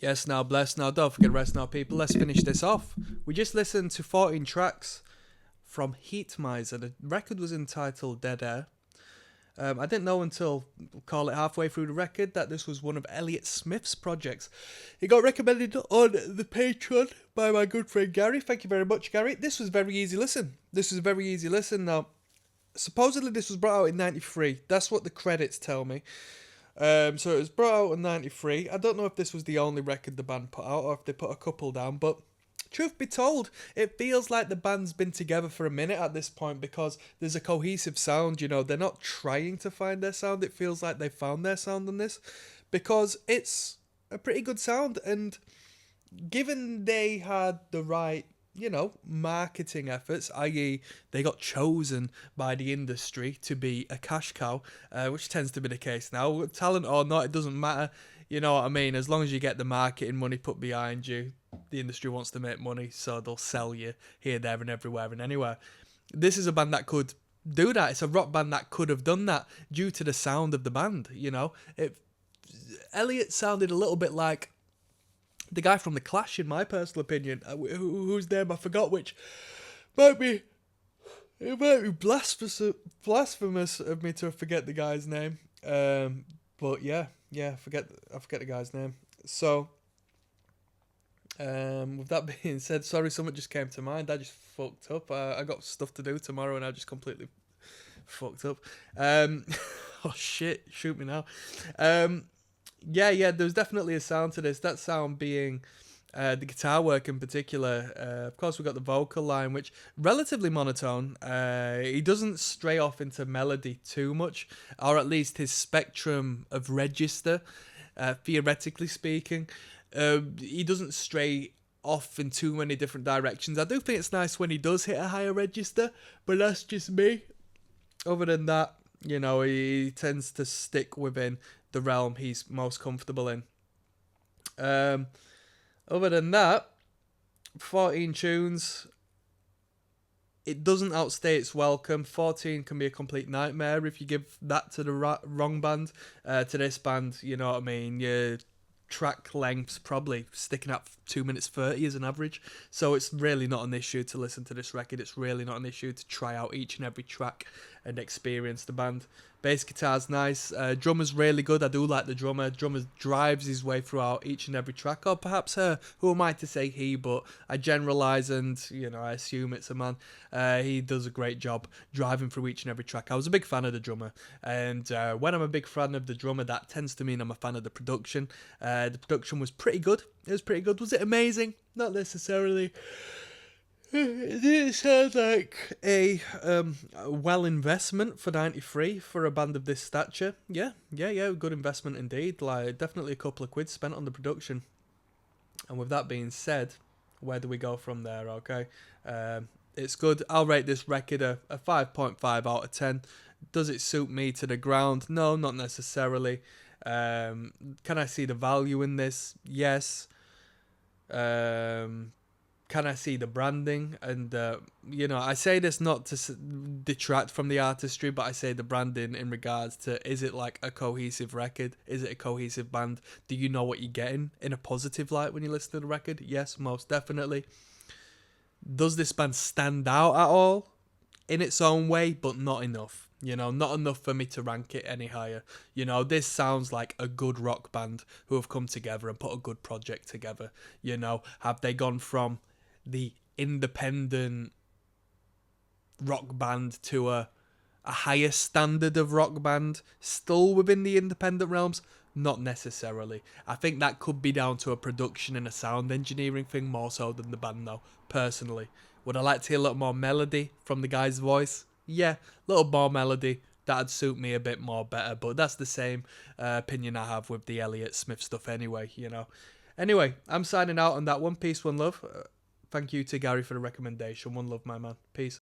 Yes, now bless. Now don't forget rest now, people. Let's finish this off. We just listened to 14 tracks from Heatmiser. The record was entitled Dead Air. I didn't know until, call it halfway through the record, that this was one of Elliott Smith's projects. It got recommended on the Patreon by my good friend Gary. Thank you very much, Gary. This was a very easy listen. Now, supposedly this was brought out in 93. That's what the credits tell me. So it was brought out in 93. I don't know if this was the only record the band put out or if they put a couple down, but truth be told, it feels like the band's been together for a minute at this point because there's a cohesive sound, you know. They're not trying to find their sound. It feels like they found their sound on this because it's a pretty good sound, and given they had the right, you know, marketing efforts, i.e. they got chosen by the industry to be a cash cow, which tends to be the case now. Talent or not, it doesn't matter. You know what I mean? As long as you get the marketing money put behind you, the industry wants to make money, so they'll sell you here, there, and everywhere and anywhere. This is a band that could do that. It's a rock band that could have done that due to the sound of the band, you know. Elliott sounded a little bit like the guy from The Clash, in my personal opinion, whose name I forgot, which might be blasphemous of me to forget the guy's name. But yeah, I forget the guy's name. So, with that being said, sorry, something just came to mind. I just fucked up. I got stuff to do tomorrow, and I just completely fucked up. Oh shit! Shoot me now. Yeah, there's definitely a sound to this. That sound being the guitar work in particular. Of course, we've got the vocal line, which relatively monotone. He doesn't stray off into melody too much, or at least his spectrum of register, theoretically speaking. He doesn't stray off in too many different directions. I do think it's nice when he does hit a higher register, but that's just me. Other than that, you know, he tends to stick within the realm he's most comfortable in. Other than that, 14 tunes, it doesn't outstay its welcome. 14 can be a complete nightmare if you give that to the wrong band. To this band, you know what I mean, your track length's probably sticking at 2 minutes 30 as an average, so it's really not an issue to listen to this record. It's really not an issue to try out each and every track and experience the band. Bass guitar's nice, drummer's really good. I do like the drummer. Drummer drives his way throughout each and every track, or perhaps her. Who am I to say he, but I generalise and, you know, I assume it's a man. He does a great job driving through each and every track. I was a big fan of the drummer, and when I'm a big fan of the drummer, that tends to mean I'm a fan of the production. The production was pretty good. It was pretty good. Was it amazing? Not necessarily. It didn't sound like a well investment for 93 for a band of this stature. Yeah, good investment indeed. Like, definitely a couple of quid spent on the production. And with that being said, where do we go from there? Okay, it's good. I'll rate this record a 5.5 out of 10. Does it suit me to the ground? No, not necessarily. Can I see the value in this? Yes. Can I see the branding? And, you know, I say this not to detract from the artistry, but I say the branding in regards to, is it like a cohesive record? Is it a cohesive band? Do you know what you're getting in a positive light when you listen to the record? Yes, most definitely. Does this band stand out at all? In its own way, but not enough. You know, not enough for me to rank it any higher. You know, this sounds like a good rock band who have come together and put a good project together. You know, have they gone from the independent rock band to a higher standard of rock band, still within the independent realms? Not necessarily. I think that could be down to a production and a sound engineering thing more so than the band, though, personally. Would I like to hear a little more melody from the guy's voice? Yeah, a little more melody. That'd suit me a bit more better, but that's the same opinion I have with the Elliott Smith stuff anyway, you know. Anyway, I'm signing out on that one. Peace, one love. Thank you to Gary for the recommendation. One love, my man. Peace.